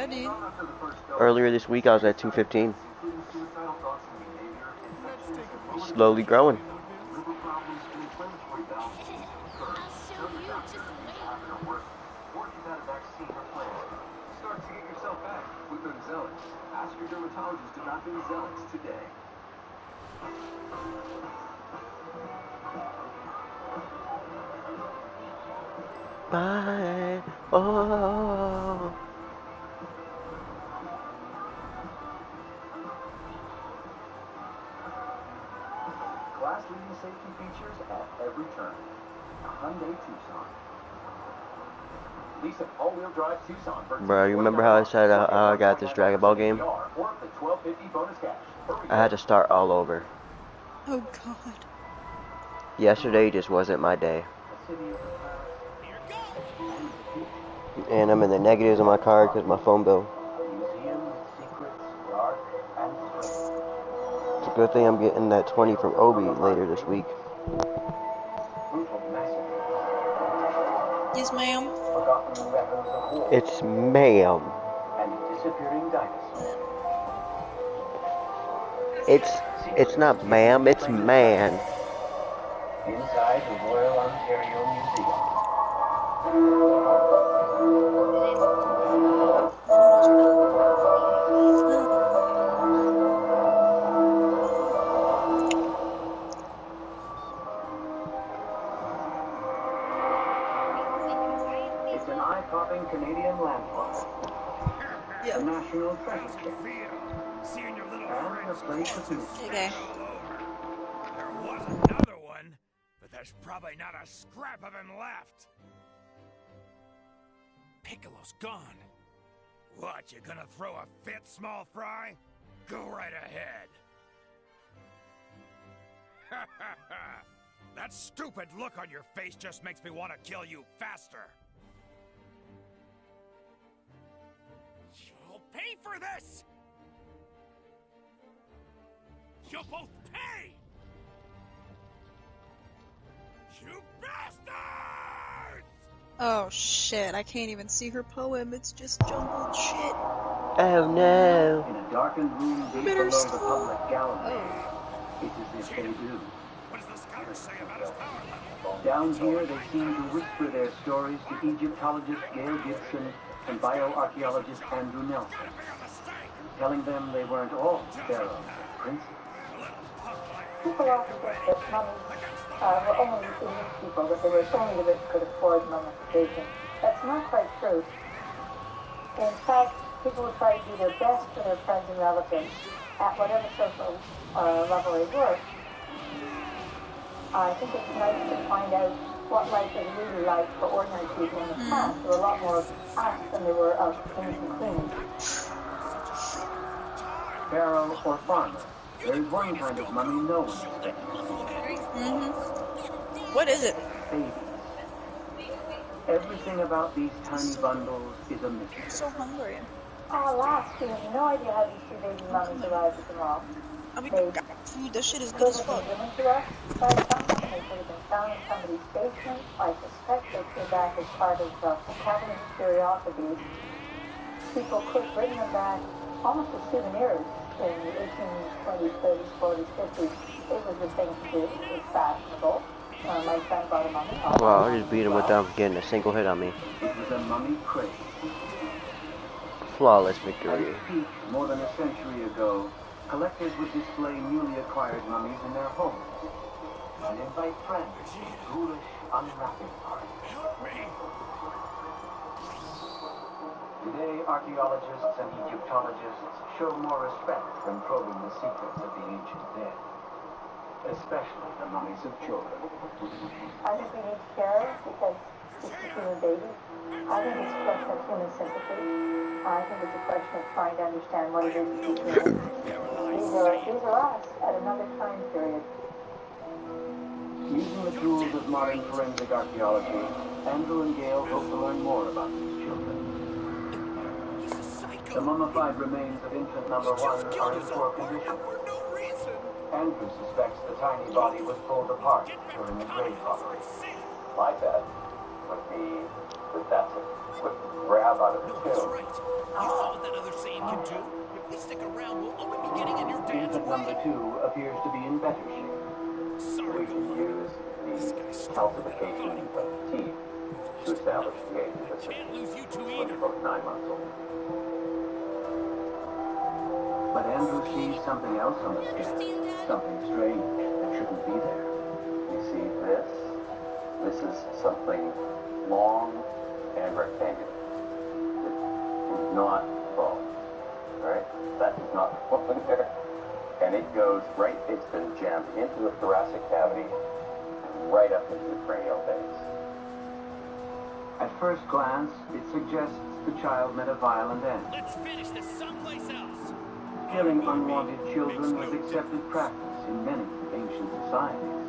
Yeah, dude. Earlier this week, I was at 215. Slowly growing. Ask your dermatologist about the Zelix today. Bye. Oh. Class-leading safety features at every turn. A Hyundai Tucson. Lease an all-wheel drive Tucson for Bro, you remember how I said I got this Dragon Ball game? I had to start all over. Oh God. Yesterday just wasn't my day. And I'm in the negatives on my card because my phone bill. It's a good thing I'm getting that 20 from Obi later this week. Yes, ma'am. It's ma'am. It's not ma'am, it's man. Inside the Royal Ontario Museum. It's an eye-popping Canadian landmark. Yeah. The National Treasure Chest. Seeing your little And a friends place of beauty. Okay. There was another one, but there's probably not a scrap of him left. Piccolo's gone. What, you gonna throw a fit, small fry? Go right ahead. That stupid look on your face just makes me want to kill you faster. You'll pay for this! You'll both pay! You bastards! Oh shit, I can't even see her poem. It's just jumbled shit. Oh no. In a darkened room deep below the public gallery. Oh. It's as if they do. What does the scouter say about his power level? Down here, they seem to whisper their stories to Egyptologist Gail Gibson and bioarchaeologist Andrew Nelson, telling them they weren't all pharaohs and princes. People often think that mummies were only elite people, that they were only the rich could afford mummification. That's not quite true. In fact, people would try to do their best for their friends and relatives at whatever social level they were. I think it's nice to find out what life is really like for ordinary people in the past. There were a lot more us than there were of kings and queens. Pharaoh or farmer. There is one kind of mummy no one expects. What is it? Babies. Everything about these tiny bundles is a mystery. I'm so hungry. Oh, last we have no idea how these two baby mummies arrived at them all. I mean, They food, that shit is good could as have fuck. been given to us by someone. They could have been found in somebody's basement. I suspect they came back as part of the cabinet of curiosities. People could bring them back almost as souvenirs in the 1820s, 30s, 40s, 50s. It was the thing to do. It was fashionable. My son bought a mummy. Wow, I just beat him without getting a single hit on me. It was a mummy craze. Flawless At victory. its peak, more than a century ago, collectors would display newly acquired mummies in their homes and invite friends to a ghoulish unwrapping party. Today, archaeologists and Egyptologists show more respect when probing the secrets of the ancient dead, especially the mummies of children. I think we need to care because it's a human baby. I think it's a question of human sympathy. I think it's a question of trying to understand what it is to be human. These are us at another time period. Using the tools of modern forensic archaeology, Andrew and Gail hope to learn more about these children. The mummified remains of infant number 1 are in poor condition. Andrew suspects the tiny body was pulled apart during a grave robbery. My bet would be that that's a quick grab out of the tomb. can do. If we stick around, we'll only be getting in your dad's Infant number way. 2 appears to be in better shape. Sorry, We can use the calcification of teeth to establish the age of the system. Can't lose you two When either. about 9 months old. But Andrew sees something else on the scan. Something strange that shouldn't be there. You see this? This is something long and rectangular. It is not bone. Alright? That is not bone there. And it goes right, it's been jammed into the thoracic cavity, right up into the cranial base. At first glance, it suggests the child met a violent end. Let's finish this someplace else. Killing unwanted children was accepted practice in many ancient societies.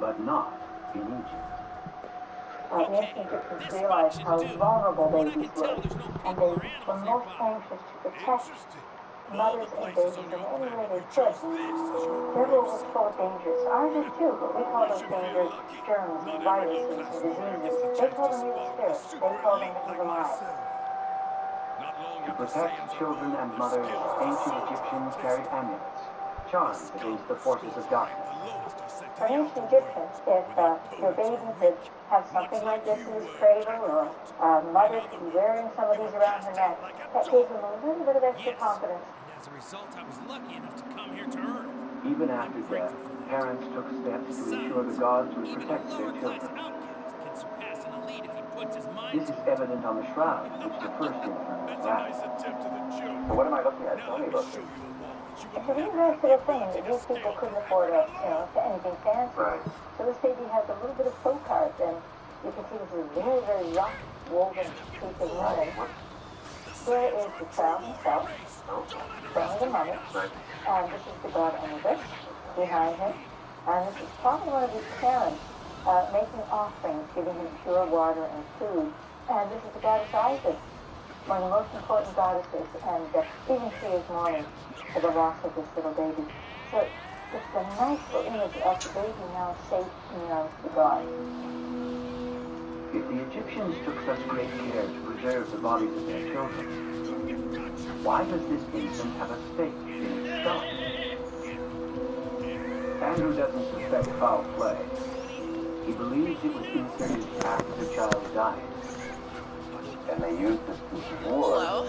But not in Egypt. Ancient Egyptians realized how vulnerable babies were, and they were most anxious to protect mothers and babies in any way they could. Their world was full of dangers. Ours is too, but we call those dangers germs, viruses, and diseases. They call them evil spirits. They call them the evil eye. To protect children and mothers, ancient Egyptians carried amulets, charms against the forces of darkness. For ancient Egyptians, if your baby could have something like this in his cradle, or a mother could be wearing some of these around her neck, that gave them a little bit of extra confidence. As a result, I was lucky enough to come here to Earth. Even after death, parents took steps to ensure the gods would Even protect a their lower-class children. outcast can surpass an elite if he puts his mind This to is it. evident on the shroud, which the first infant That's a wrapped. nice attempt at a joke. So what am I looking at? Now Tell me let me about show this. you a wall that you It's a will really never nice little thing that these people couldn't afford anything fancy. Right. So this baby has a little bit of folk art, and you can see this is a very, very rough, woven piece of linen. There is the child himself, bringing the mummy, and this is the god Anubis behind him. And this is probably one of his parents making offerings, giving him pure water and food. And this is the goddess Isis, one of the most important goddesses, and even she is mourning for the loss of this little baby. So it's a nice little image of the baby now safe in the arms of the gods. If the Egyptians took such great care to preserve the bodies of their children, why does this infant have a stake in its stomach? Andrew doesn't suspect foul play. He believes it was inserted after the child died. And they used this piece of wood Hello.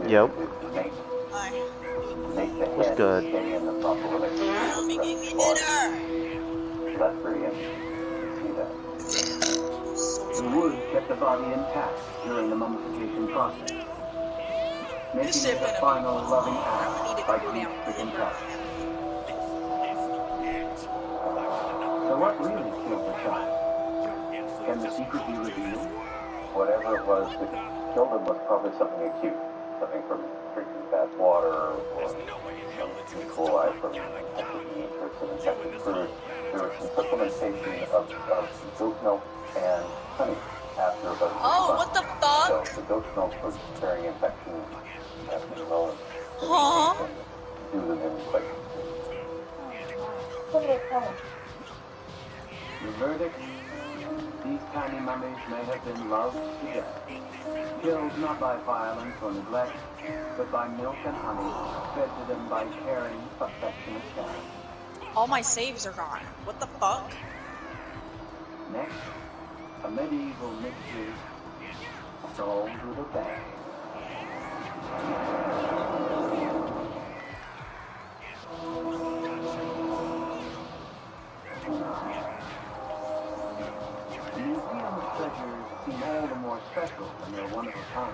to Yep. make Hi. the What's head good? stay in the proper relationship with the rest of the body. So that's pretty interesting. You see that. The wood kept the body intact during the mummification process, making it a final loving act by grief-stricken parents. So what really killed the child? Can the secret be revealed? Whatever it was that killed him was probably something acute. Something from drinking bad water or some E. coli from eating or some infected food. There was some supplementation of goat milk and honey after about 6 Oh, months. what the fuck? So the goat milk was carrying infection as well as Huh? do them in quite What do they call it? The verdict? These tiny mummies may have been loved to death, killed not by violence or neglect, but by milk and honey fed to them by caring, affectionate parents. All my saves are gone. What the fuck? Next, a medieval mystery solved with a bang. The museum's treasures seem all the more special when they're one of a kind.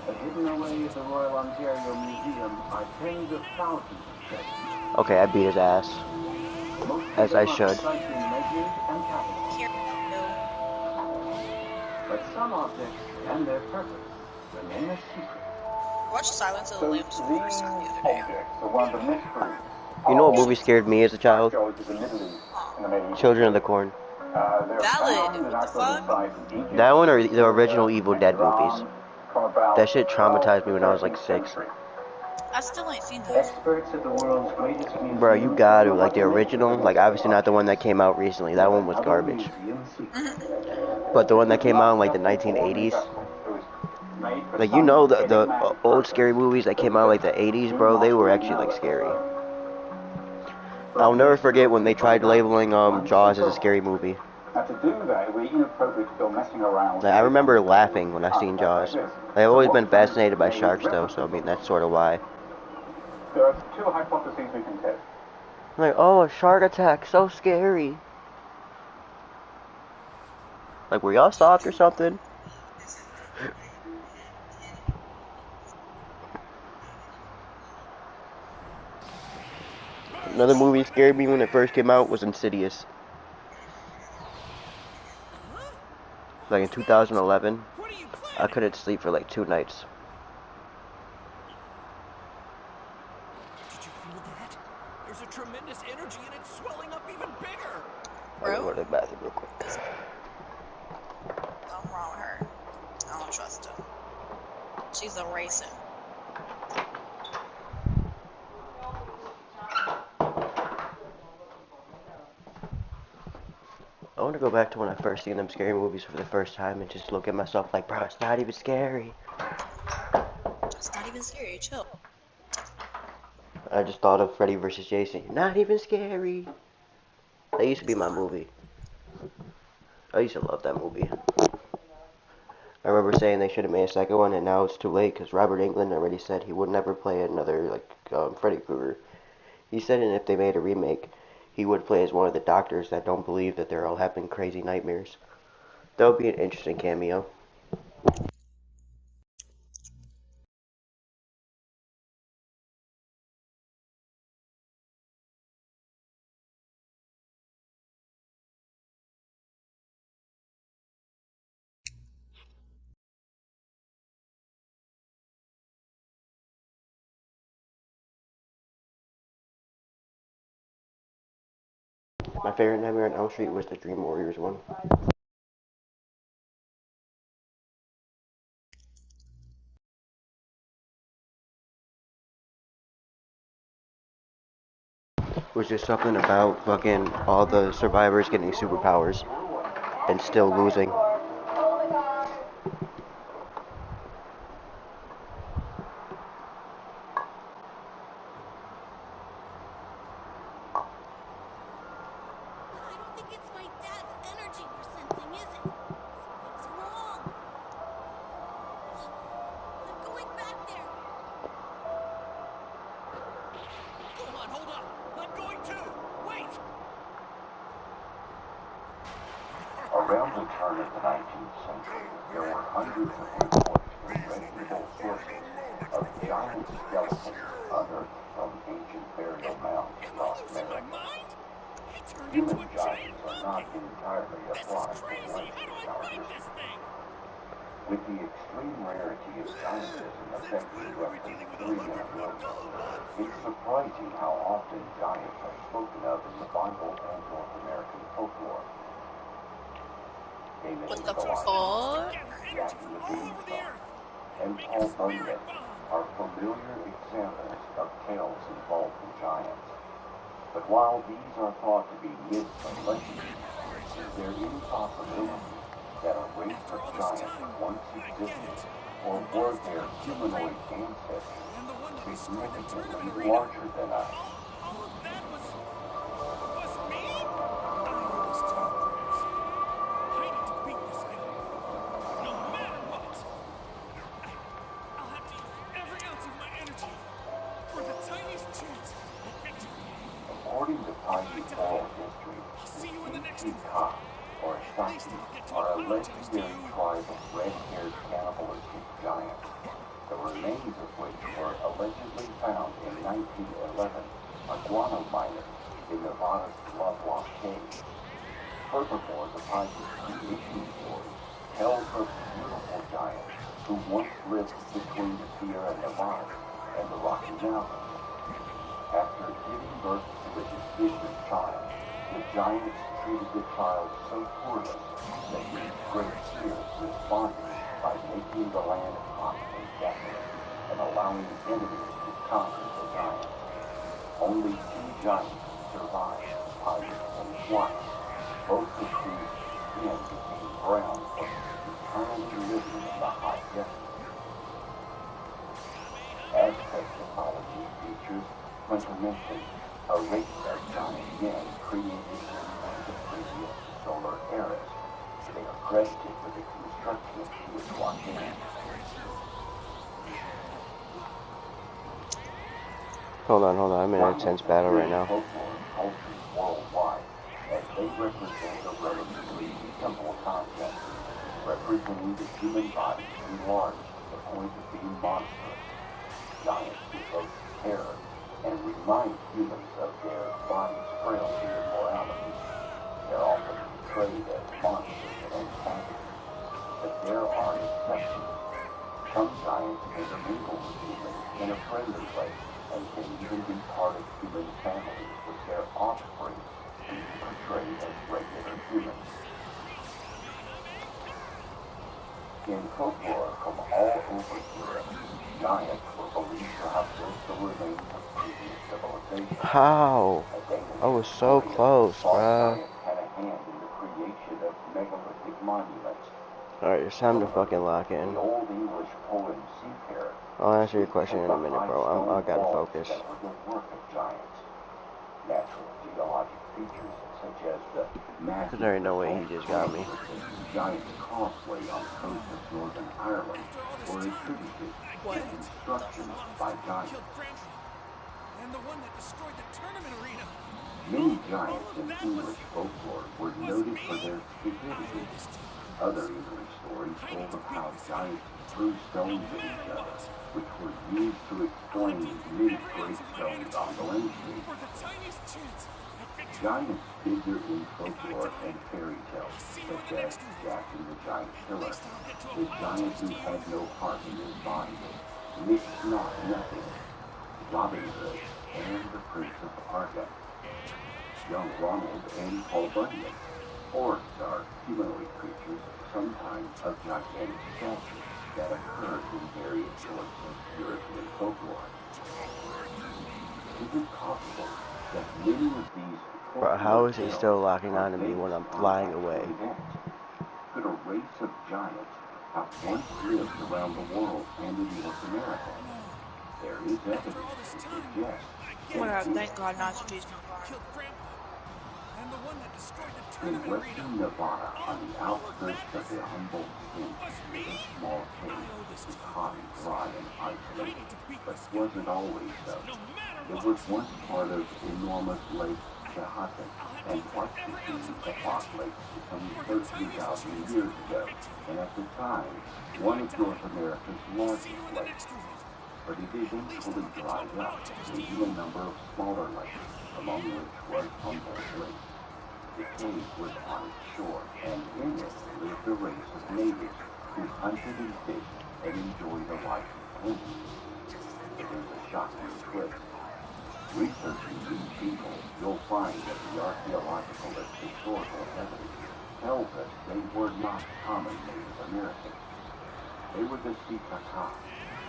But hidden away at the Royal Ontario Museum are tens of thousands of treasures. Okay, I beat his ass. Most of As I them are should. precisely measured and cataloged. Here. No. But some objects and their purpose remain a secret. Watch Silence of the So Lambs for the first time the other day. objects are one of the mysteries. You know what movie scared me as a child? Archaeologists in Italy in the medieval Children of the Corn. they're Valid. found in What the archaeological fuck? sites in Egypt, That one or the original Evil Dead movies? from about That shit traumatized me when I was like 12th 6. century. I still ain't seen that. Experts at the world's greatest museum. Bro, you gotta, like the original, like obviously not the one that came out recently. That one was garbage. But the one that came out in like the 1980s, like you know the old scary movies that came out like the 80s, bro, they were actually like scary. I'll never forget when they tried labeling Jaws as a scary movie. Now to do that, it would be inappropriate to go messing around. Like, I remember laughing when I seen Jaws. I've always been fascinated by sharks though, so I mean that's sort of why. There are two hypotheses we can test. Like, oh, a shark attack, so scary. Like, were y'all soft or something? Another movie that scared me when it first came out was Insidious. Like in 2011, I couldn't sleep for like 2 nights. Did you feel that? There's a tremendous energy and it's swelling up even bigger. I'm gonna go to the bathroom real quick. Something wrong with her. I don't trust her. She's a racist. I want to go back to when I first seen them scary movies for the first time and just look at myself like, bro, it's not even scary. It's not even scary. Chill. I just thought of Freddy vs. Jason. Not even scary. That used to be my movie. I used to love that movie. I remember saying they should have made a second one, and now it's too late because Robert Englund already said he would never play another Freddy Krueger. He said, and if they made a remake, he would play as one of the doctors that don't believe that they're all having crazy nightmares. That would be an interesting cameo. My favorite Nightmare on Elm Street was the Dream Warriors one. Was just something about fucking all the survivors getting superpowers and still losing. I don't think it's my dad's energy you're sensing, is it? Something's wrong. I'm going back there. Hold on, hold up. I'm going too. Wait. Around the turn of the 19th century, there were hundreds of reports from reputable sources of giant skeletons unearthed from ancient burial mounds across Losing my America. mind? He turned Human into a giants giant are not monkey. entirely a This is product of crazy. life How do in I our fight this history. thing? With the extreme rarity of giantism affecting roughly 3 in a million, it's surprising how often giants are spoken of in the Bible and North American folklore. David What H. the Goliath, fuck? Jack and the Beanstalk, and Paul Bunyan are familiar examples of tales involving giants. But while these are thought to be myths and legends, is there any possibility that a race of giants once existed, or were there humanoid ancestors significantly larger than us? All of that was me? I was too close. I need to beat this guy. No matter what. I'll have to use every ounce of my energy for the tiniest chance at victory. According to Paiute oral history, the Kika, or Shaki, are a legendary tribe of red-haired cannibalistic giants, the remains of which were allegedly found in 1911 by guano miners in Nevada's Lovelock Cave. Furthermore, the Paiute mission story tells of beautiful giants who once lived between the Sierra Nevada and the Rocky Mountains. After giving birth to a deficient child, the giants treated the child so poorly that these great spirits responded by making the land hot and desolate and allowing enemies to conquered the giants. Only 2 giants survived, tigers and swine, both of whose skin became brown from eternally living in the high desert. Aztec mythology features Quintamention, a race of giant men created in one of the previous solar eras. They are credited with the construction of Teotihuacan. Hold on, I'm in an intense battle right now. Folklore cultures worldwide, as they represent a relatively simple concept, representing the human body enlarged to the point of being monstrous. Giants evoke terror and remind humans of their body's frailty and morality. They're often portrayed as monsters and antagonists, but there are exceptions. Some giants intermingle with humans in a friendly way, and can even be part of human families with their offspring being portrayed as regular humans. In folklore from all over Europe, giants were believed to have built the remains of previous civilizations. How? I was so close, bruh. Giants had a hand in the creation of megalithic monuments. Alright, it's time to fucking lock in. The Old English poem Seafarer. I'll answer your question in a minute, bro. I gotta focus. That were the work of giants. Natural geologic features such as the massive There ain't no way he just got me. giant causeway on the coast of Northern Ireland were attributed to construction by giants. Killed Grandpa. And the one that destroyed the tournament arena. Many giants in English folklore were noted for their stupidity. Other English stories told of how giants threw stones at each other, which were used to explain many great stones on the landscape. For the tiniest chance at victory. Giants figure in folklore and fairy tales, such as Jack and the Giant Killer, the giant who had no heart in his body, Nick Not Nothing, Robin Hood, and the Prince of Arthur, young Ronald and Paul Bunyan. Orcs are humanoid creatures, sometimes of gigantic stature, that occur in various sorts of European folklore. Is it possible that many of these Bro, how is he still locking on to me when I'm flying away? Could a race of giants have once lived around the world and in North America? There is evidence to suggest Oh my god, thank God Nazi Killed Grandpa. And the one that destroyed the in tournament arena. western Nevada, on the outskirts of the Humboldt State, is a small cave. It's hot and dry and isolated, but wasn't always so. It was once part of enormous Lake Shahatan, and twice became the Fox Lake some 13,000 years ago, and at the time, one of North America's largest lakes. But it eventually dried up, leaving a number of smaller lakes, among which was Humboldt Lake. The cave was on its shore, and in it lived a race of natives who hunted and fished and enjoyed a life of plenty. It is a shocking twist. Researching these people, you'll find that the archaeological and historical evidence tells us they were not common Native Americans. They were the Sikaka,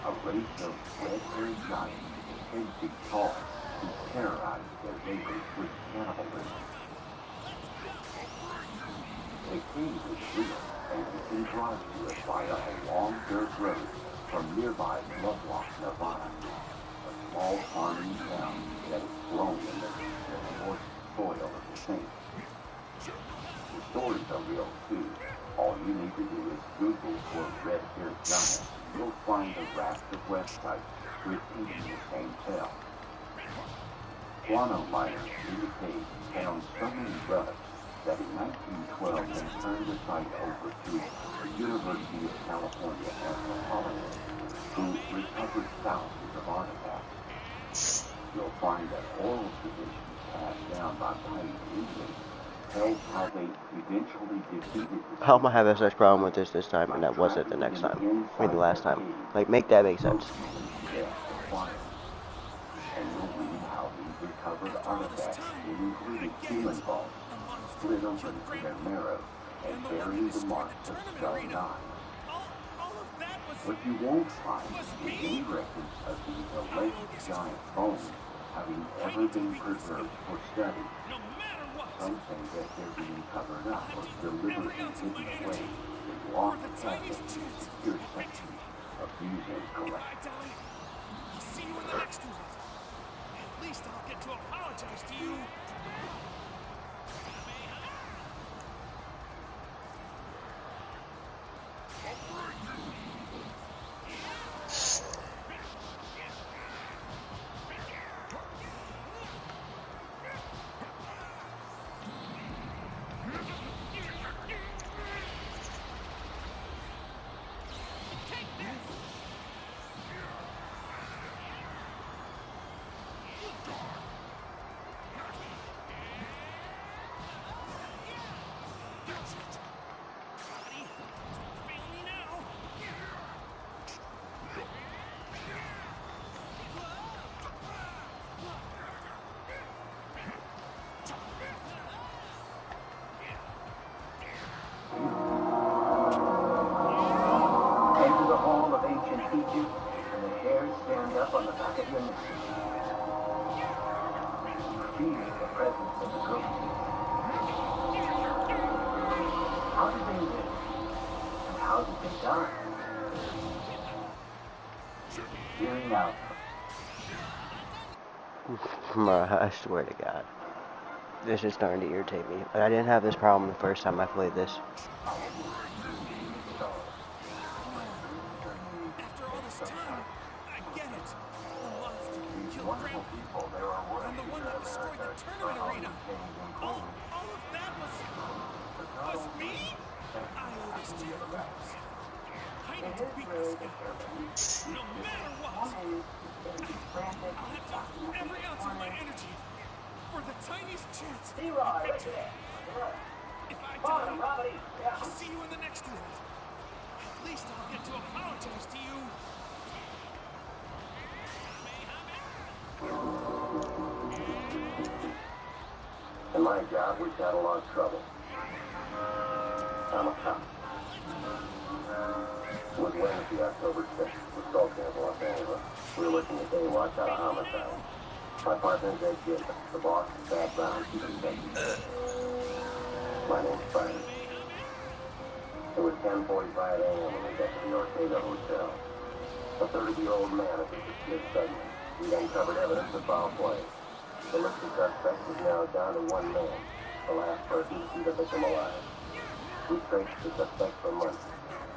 a race of red-haired giants, 10 feet tall, who terrorized their neighbors with cannibalism. The cave is real, and you can drive to it via a long dirt road from nearby Lovelock, Nevada, a small farming town that is grown in the moist soil of the state. The stories are real too. All you need to do is Google for red-haired giants. You'll find a raft of websites repeating the same tale. Guano miners in the cave found so many relics that in 1912 they turned the site over to the University of California anthropologists, who recovered thousands of artifacts. You'll find that oral traditions passed down by pioneer Indians tells how they eventually defeated the How am I having such problem with this time and that wasn't the next time? I mean the last time. Like, make that make sense. And you'll read how these recovered artifacts included human bones, split open to their marrow, and bearing the marks of stone knives. All of that was What you won't find is any records of these alleged giant bones having ever been preserved for study. No matter what, Some say that they're being covered up or deliberately hidden away in for locked the cabinets tiniest in chance secure of sections victory. of museum If I collections. die, I'll see you in the next one. At least I'll get to apologize to you. Enter the hall of ancient Egypt, and the hairs stand up on the back of your neck. You feel the presence of the ghosts. How did they live? And how did they die? Hearing out. I swear to God. This is starting to irritate me. But I didn't have this problem the first time I played this. After all this time, I get it. The monster These killed wonderful Grandpa. people, there are worse And the one that destroyed the tournament arena. All of that was me? I owe this to you. I need to beat this guy. No matter what. I'll have to use every ounce of my energy for the tiniest chance of victory. If I die, I'll see you in the next one. At least I'll get to apologize to you. In my job, we catalog trouble. I'm a cop. It was Wednesday, October 6th. The Skull Camp, Los Angeles. We were working a day watch out of homicide. My partner's Ed Jacob. The boss is Thad Brown, chief detective. My name's Spider. It was 10:45 a.m. when we got to the Ortega Hotel. A 30-year-old man had disappeared suddenly. We'd uncovered evidence of foul play. The list of suspects is now down to one man, the last person to see the victim alive. We traced the suspect for months.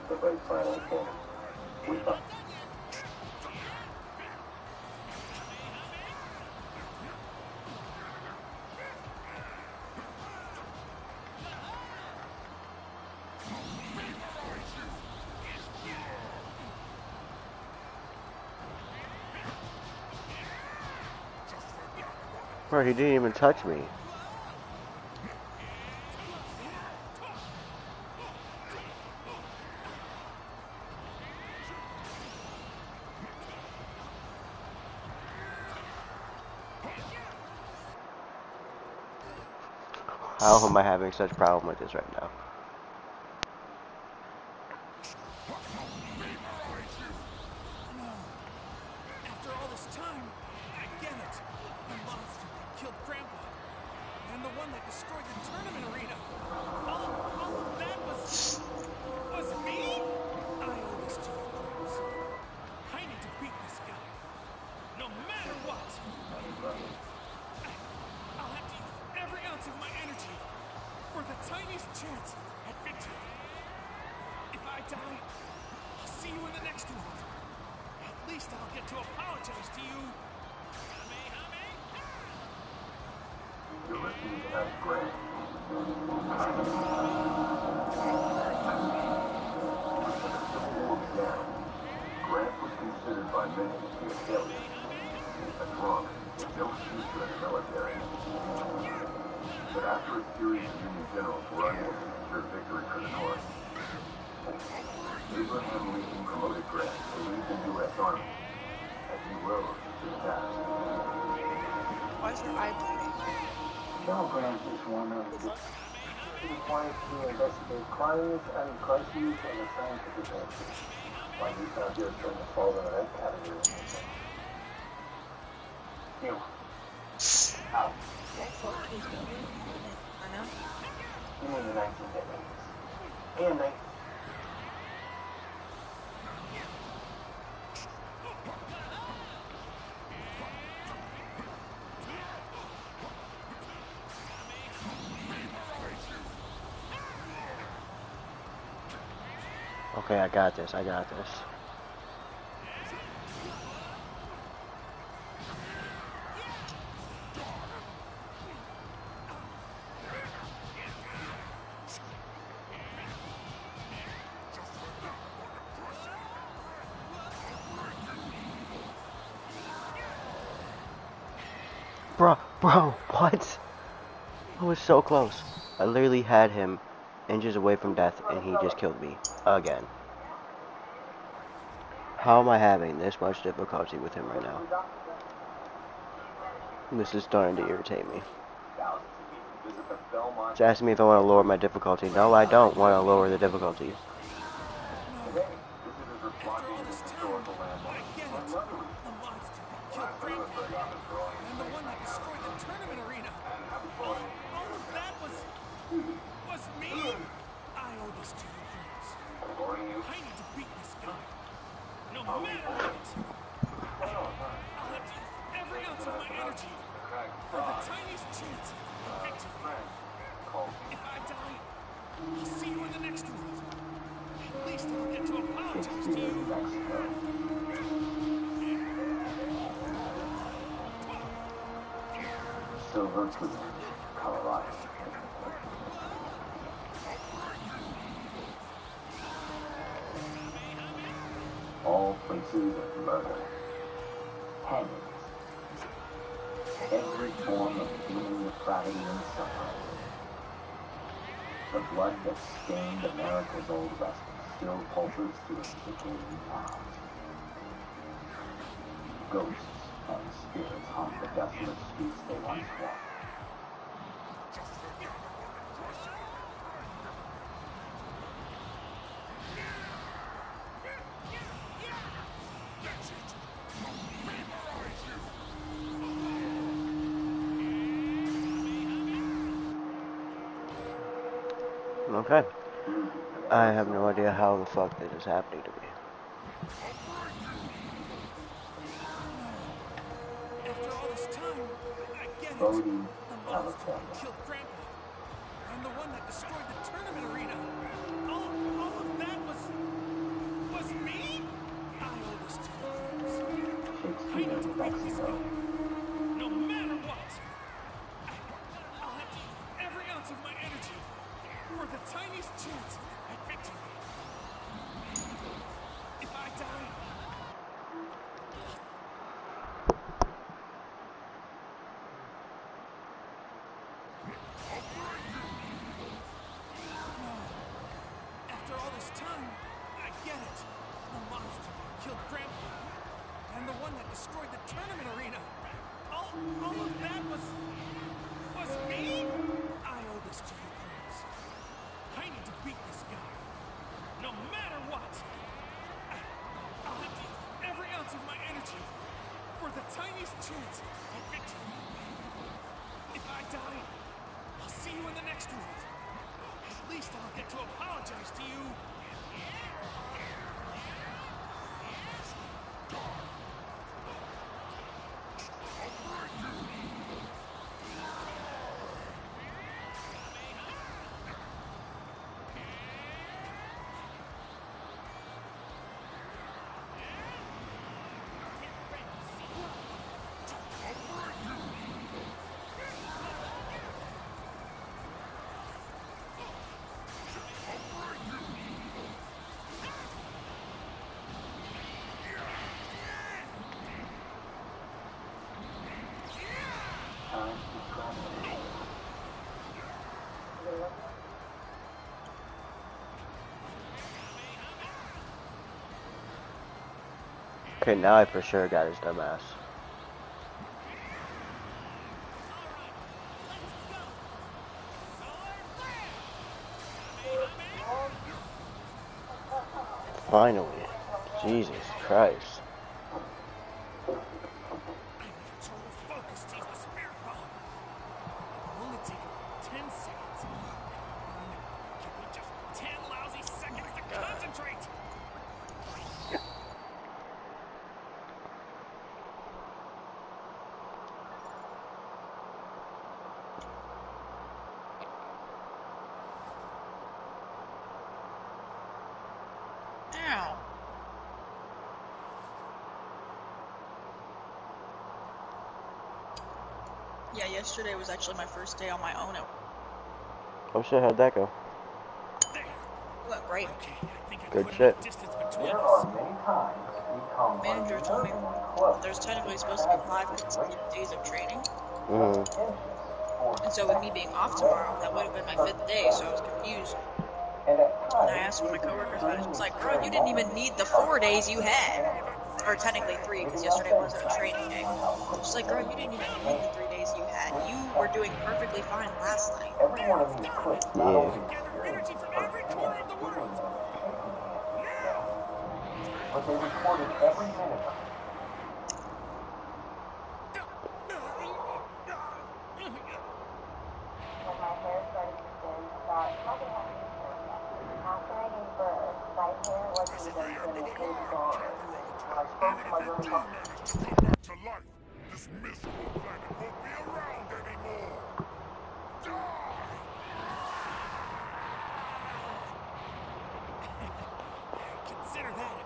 The break finally came. We thought. Bro, he didn't even touch me. How am I having such a problem with this right now? After all this time, I get it. The monster that killed Grandpa. And the one that destroyed the tournament arena. All of that was me? I owe this to you, Gramps. I need to beat this guy. No matter what. I'll have to use every ounce of my energy for the tiniest chance at victory. If I die, I'll see you in the next one. At least I'll get to apologize to you. You're listening to that Grant. Now, Grant was considered by many to be a failure. A drunk with no future in the military. But after a series of Union generals were unable to secure victory for the North, Abraham Lincoln promoted Grant to lead the U.S. Army as he rose to the task. Why is your eye bleeding? General Grant is one of the required to investigate crimes and crises on a scientific basis. Like he's not here trying to fall in that category. You. Out. Fuck, he's going. I know. You mean the 1950s. And they... Okay, I got this. I got this. Bro, what? I was so close. I literally had him inches away from death, and he just killed me again. How am I having this much difficulty with him right now? This is starting to irritate me. It's asking me if I want to lower my difficulty. No, I don't want to lower the difficulty. After all this time, I get it. The monster that killed Grandpa, and the one that destroyed the tournament arena. All of that was me. I owe this to you, Gramps. I need to beat this guy. No matter what. I'll have to use every ounce of my energy for the tiniest chance of victory. If I die, I'll see you in the next world. At least I'll get to apologize to you. Silver Creek, Colorado. All places of murder, hangings, every form of human depravity and suffering. The blood that stained America's Old West still pulses through its decaying towns. Ghosts and spirits haunt the desolate streets they once walked. Okay. I have no idea how the fuck this is happening to me. After all this time, I get it. Bodie, The monster California. that killed Grandpa, and the one that destroyed the tournament arena. All of that was me. I owe this to you, Gramps. I need to Shakespeare, beat this Mexico. guy, no matter what. I'll have to use every ounce of my energy for the tiniest chance at victory. If I die, after all this time, I get it. The monster that killed Grandpa, and the one that destroyed the tournament arena. All of that was me. I owe this to you, Gramps. I need to beat this guy, no matter what. I'll have to use every ounce of my energy for the tiniest chance at victory. If I die, I'll see you in the next world. At least I'll get to apologize to you. Okay, now I for sure got his dumbass. Finally. Jesus Christ. I need total focus to use the spirit bomb. It'll only take 10 seconds. Give me just 10 lousy seconds to concentrate. Ow. Yeah, yesterday was actually my first day on my own. It Oh shit, how'd that go? There. went great. Okay, I think I Good put shit. enough distance between There us. are many times we come Manager told me unnervingly close. there's technically supposed to be 5 consecutive days of training, Mm. and so with me being off tomorrow, that would have been my 5th day, so I was confused. And at And I times, asked one of my these coworkers about it. She's like, extremely "Bro, you didn't even need the 4 days you had." Or technically 3, because yesterday wasn't a training day. She's like, "Girl, you didn't even need the 3 days you had. You were doing perfectly fine last night." every one of these clips not Yeah. only Gather energy from experiences every corner of the firsthand world. feelings of shaking Now! but they recorded every minute of it. When my hair started to thin, I thought, how can I use this? After I gave birth, my hair wasn't even in the good story. When I spoke to my dermatologist, manage to come back to life, this miserable planet won't be around anymore. Die! Consider that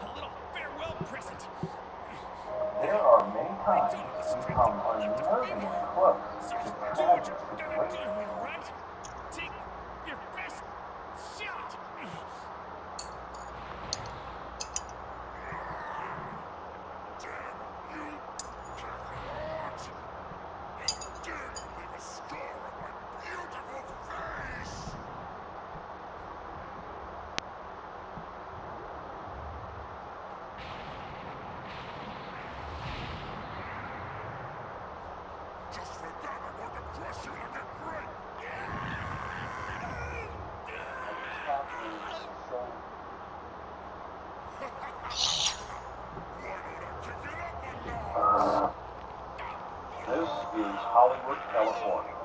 a little farewell present. there are many I times don't have the we strength come to lift a unnervingly finger. close So to do what tragic you're gonna do to situations. me, alright? Take your best shot. Damn you, Camelot! How dare you leave a scar on my beautiful face! Just for that, I'm going to crush you like a grape! Why don't I kick it up a notch? This is Hollywood, California.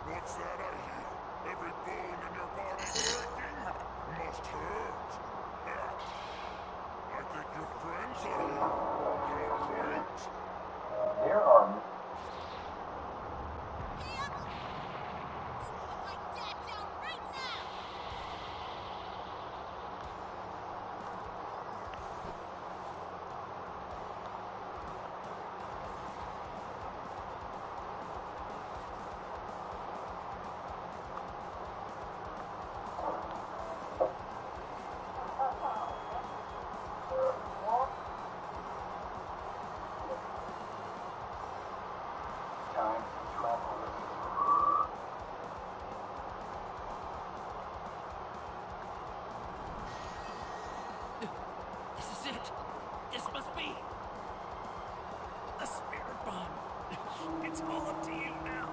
What's that I hear? Every bone in your body breaking? Must hurt. I think your friends are here. How quaint. There are Hey, Emily! Put my dad down right now! time to travel. This is it. This must be a spirit bomb. It's all up to you now.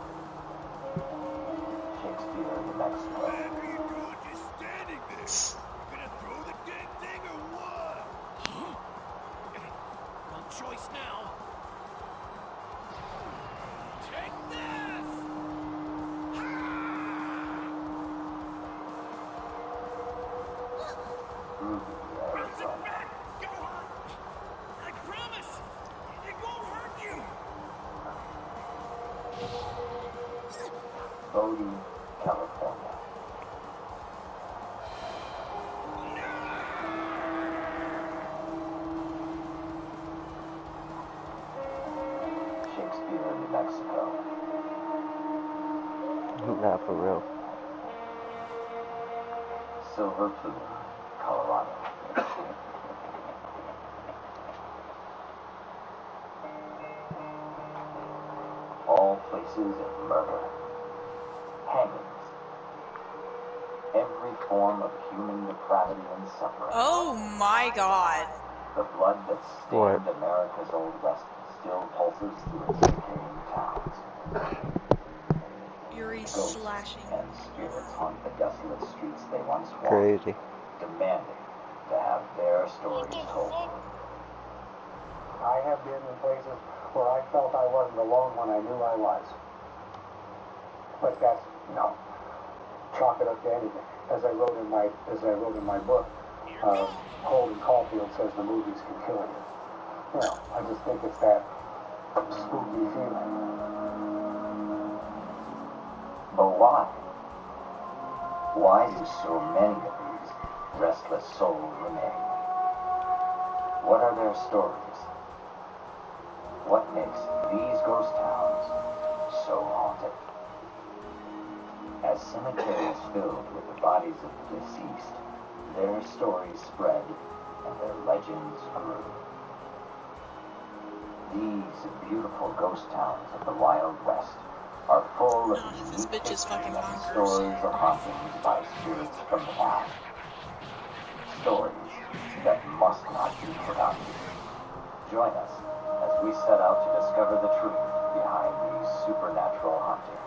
Shakespeare, New Mexico. What are you doing just standing there? You gonna throw the dang thing or what? No choice now. Take this! Ruby, Bounce it Arizona. back! Go on! I promise! It won't hurt you! Bodie, California. Shakespeare, New Mexico. Not for real. Silver Plume, Colorado. All places of murder, hangings, every form of human depravity and suffering. Oh my god. The blood that What? stained America's Old West still pulses through its decaying towns. Eerie Ghosts slashing. and spirits haunt the desolate streets they once walked. Crazy. demanding to have their stories told. I have been in places where I felt I wasn't alone when I knew I was. But that's, chalk it up to anything. As I wrote in my book, Holden Caulfield says the movies can kill you. I just think it's that spooky feeling. But why? Why do so many of these restless souls remain? What are their stories? What makes these ghost towns so haunted? As cemeteries filled with the bodies of the deceased, their stories spread and their legends grew. These beautiful ghost towns of the Wild West are full of This unique bitch is fucking history and bonkers. stories of hauntings by spirits from the past. Stories that must not be forgotten. Join us as we set out to discover the truth behind these supernatural hauntings.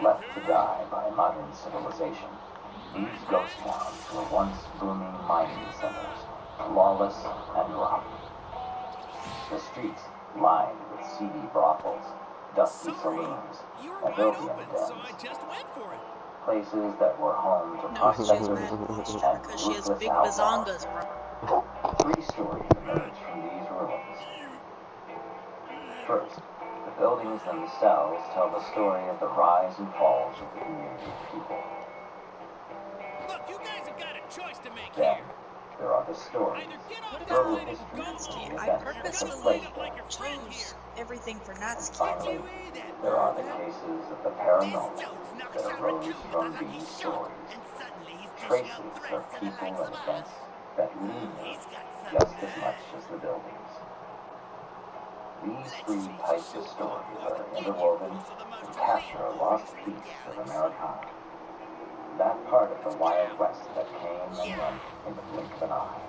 Left to die by modern civilization, these ghost towns were once booming mining centers, lawless and rough. The streets lined with seedy brothels, dusty saloons, You were and wide opium open, dens, so I just went for it. places that were home to No, she's prospectors mad bullshit and because she has ruthless big outlaws. bazongas, bro. 3 stories emerged from these ruins. First, the buildings themselves tell the story of the rise and falls of the community of people. Look, you guys have got a choice to make Then, here. there are the stories, Either get off this verbal plane and history go, of the I events that purposefully took place like there. your friend here. chose everything for And Natsuki. finally, there are the cases of the paranormal that arose from these stories. Traces of people and events that linger just as much as the buildings. These 3 types of stories are interwoven and capture a lost piece of Americana. That part of the Wild West that came and went in the blink of an eye.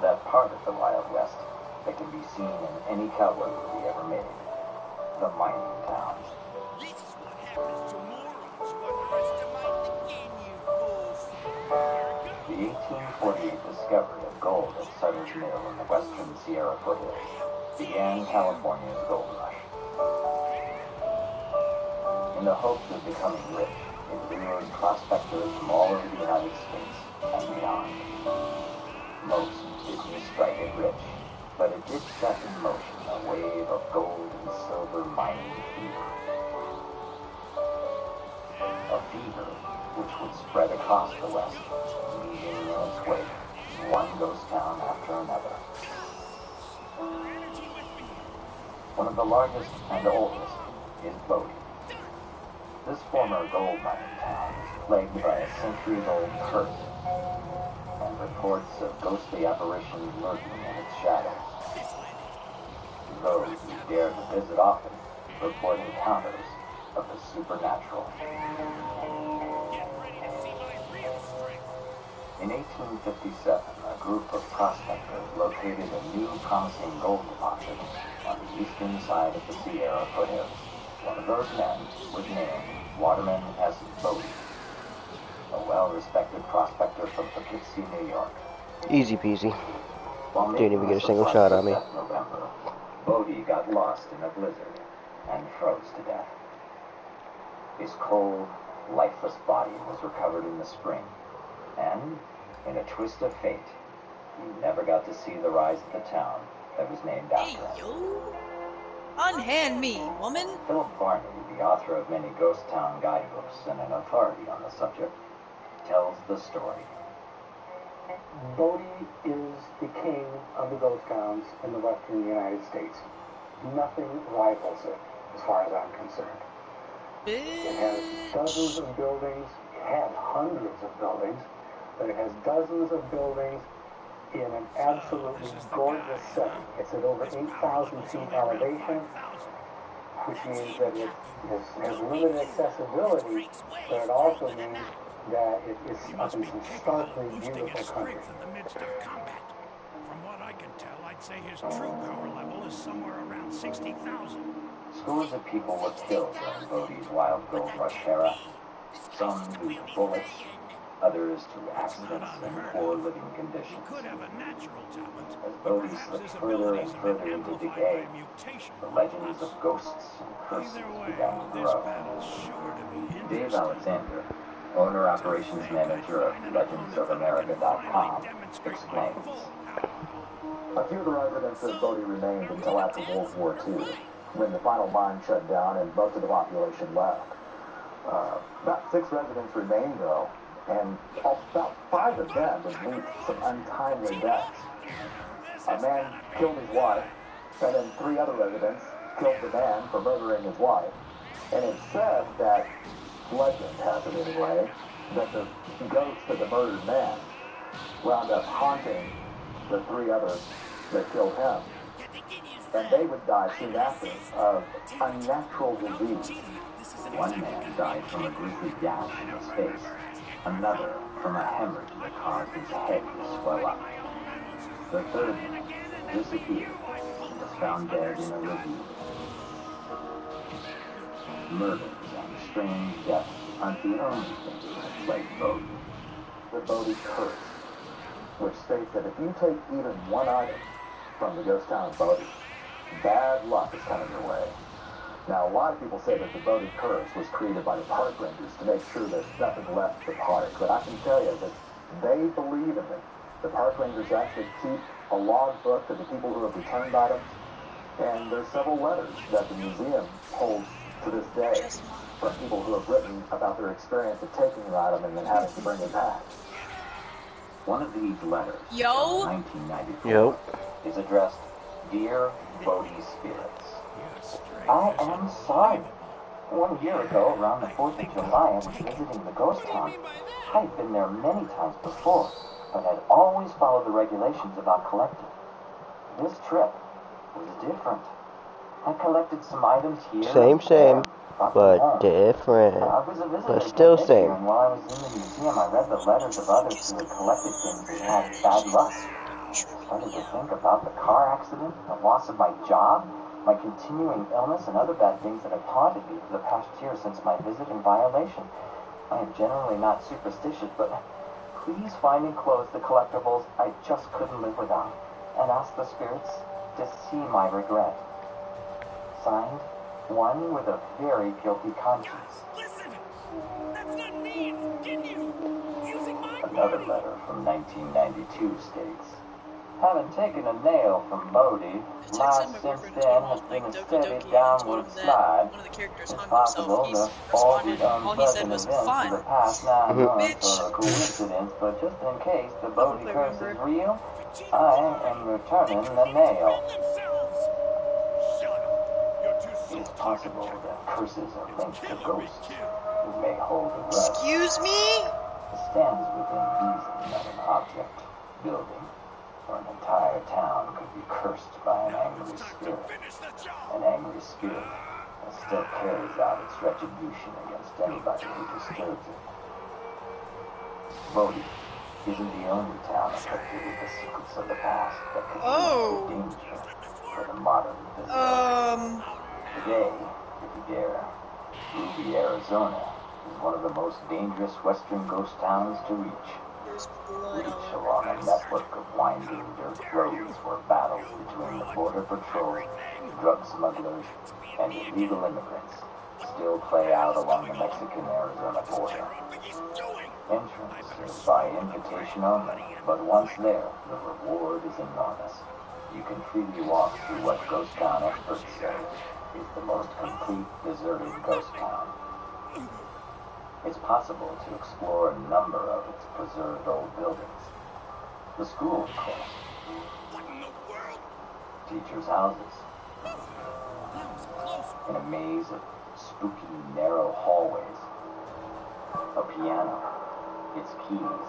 That part of the Wild West that can be seen in any cowboy movie ever made. The mining towns. This is what happens to morons who underestimate the game, you fools. The 1848 discovery of gold at Sutter's Mill in the western Sierra foothills began California's gold rush. In the hopes of becoming rich, it lured prospectors from all over the United States and beyond. Most didn't strike it rich, but it did set in motion a wave of gold and silver mining fever. A fever which would spread across the West, leaving in its wake one ghost town after another. One of the largest and oldest is Bodie. This former gold mining town is plagued by a centuries-old curse and reports of ghostly apparitions lurking in its shadows. Those who dare to visit often report encounters of the supernatural. In 1857, a group of prospectors located a new promising gold deposit on the eastern side of the Sierra foothills. One of those men was named Waterman S. Bodie, a well-respected prospector from Poughkeepsie, New York. Easy peasy. While Didn't even making get a single the shot on me. that November, Bodie got lost in a blizzard and froze to death. His cold, lifeless body was recovered in the spring, and, in a twist of fate, he never got to see the rise of the town that was named Hey, after him. yo. Unhand me, woman. Philip Barney, the author of many ghost town guidebooks and an authority on the subject, tells the story. Bodie is the king of the ghost towns in the western United States. Nothing rivals it, as far as I'm concerned. It has dozens Bitch. of buildings. It has hundreds of buildings, but it has dozens of buildings in an absolutely gorgeous setting. It's at over 8,000 feet elevation, which means that it has limited accessibility, but it also means that it's He a must be starkly boosting beautiful his country. strength in the midst of combat. From what I can tell, I'd say his true power level is somewhere around 60,000. Scores of people were killed during Bodhi's wild gold rush era. Some due to bullets, others through accidents and poor living He conditions. could have a natural talent, As but Bodhi perhaps slipped his further abilities and have been further into amplified decay, by mutation. the legends of ghosts and curses Either way, began to this grow. battle's sure to be Dave interesting. Alexander, owner-operations manager of LegendsOfAmerica.com, explains. A few of the residents of Bodie remained until after World War II, when the final mine shut down and most of the population left. About 6 residents remained, though, and about 5 of them would lead to some untimely deaths. A man killed his wife, and then 3 other residents killed the man for murdering his wife. And it's said that, legend has it anyway, that the ghost of the murdered man wound up haunting the 3 others that killed him. And they would die soon after of unnatural disease. One man died from a grisly gash in his face, another from a hemorrhage that caused his head to swell up. The third man disappeared and was found dead in a ravine. Murders and strange deaths aren't the only things that plague Bodhi. The Bodhi curse, which states that if you take even one item from the ghost town of Bodhi, bad luck is coming your way. Now, a lot of people say that the Bodhi curse was created by the park rangers to make sure that nothing left the park, but I can tell you that they believe in it. The park rangers actually keep a log book of the people who have returned items, and there's several letters that the museum holds to this day from people who have written about their experience of taking an item and then having to bring it back. One of these letters, Yo. from 1994, is addressed, Dear Bodhi Spirits. I am sorry. 1 year ago, around the 4th of July, I was visiting the ghost town. I had been there many times before, but had always followed the regulations about collecting. This trip was different. I collected some items here. Same, brought them but home. different. I was a visitor But to still this year, same. and while I was in the museum, I read the letters of others who had collected things and had bad luck. I started to think about the car accident, the loss of my job, my continuing illness, and other bad things that have haunted me for the past year since my visit in violation. I am generally not superstitious, but please find enclosed the collectibles I just couldn't live without, and ask the spirits to see my regret. Signed, one with a very guilty conscience. Listen! That's not me! It's Ginyu! Using my Another letter from 1992 states, having taken a nail from Bodhi, life since then has been a steady downward slide. One of the characters It's hung possible himself. that He all the responded, all he said unpleasant was events of fun. the past 9 months Bitch. are a coincidence, but just in case the Bodhi Probably curse is remember. real, I am returning the nail. themselves! Shut up! You're too It is soft. possible that curses are linked to Killing me, ghosts kid. who may hold a grudge. Excuse me? Stands within reason that an object, building, or an entire town could be cursed by an angry spirit. Finish the job! An angry spirit that still carries out its retribution against anybody who disturbs it. Bodhi isn't the only town afflicted with the secrets of the past that could be Oh. a danger for the modern visitor. Today, if you dare, Ruby, Arizona is one of the most dangerous western ghost towns to reach. There's blood Reach all along over a network of winding dirt roads where battles between the Border Patrol, drug smugglers, and illegal immigrants still play out along the Mexican-Arizona border. Entrance is by invitation only, but once there, the reward is enormous. You can freely walk through what ghost town experts say is the most complete deserted ghost town. It's possible to explore a number of its preserved old buildings. The school, of course. Teachers' houses. In a maze of spooky, narrow hallways. A piano. Its keys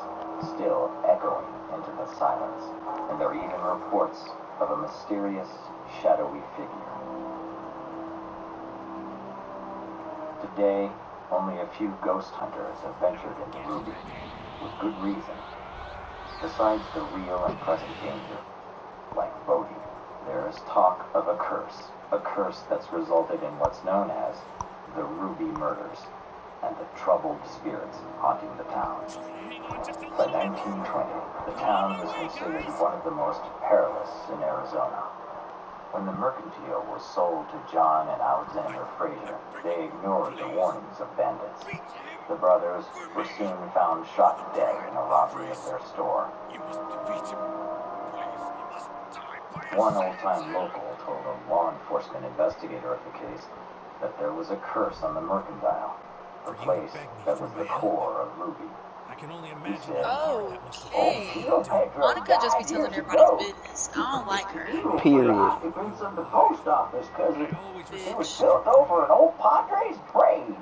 still echoing into the silence. And there are even reports of a mysterious, shadowy figure. Today, Only a few ghost hunters have ventured into Ruby, with good reason. Besides the real and present danger, like Bodhi, there is talk of a curse that's resulted in what's known as the Ruby Murders, and the troubled spirits haunting the town. By 1920, the town was considered one of the most perilous in Arizona. When the Mercantile was sold to John and Alexander Fraser, they ignored the warnings of bandits. The brothers were soon found shot dead in a robbery of their store. You must defeat him. Please, he must die by his One side. old-time local told a law enforcement investigator of the case that there was a curse on the Mercantile, the place that was the core of Ruby. I can only He imagine said, Oh, that must have okay. Monica just be telling everybody's business. I don't like her. Period. Occupants of the post office because I always it was Bitch. built over an old Padres grave.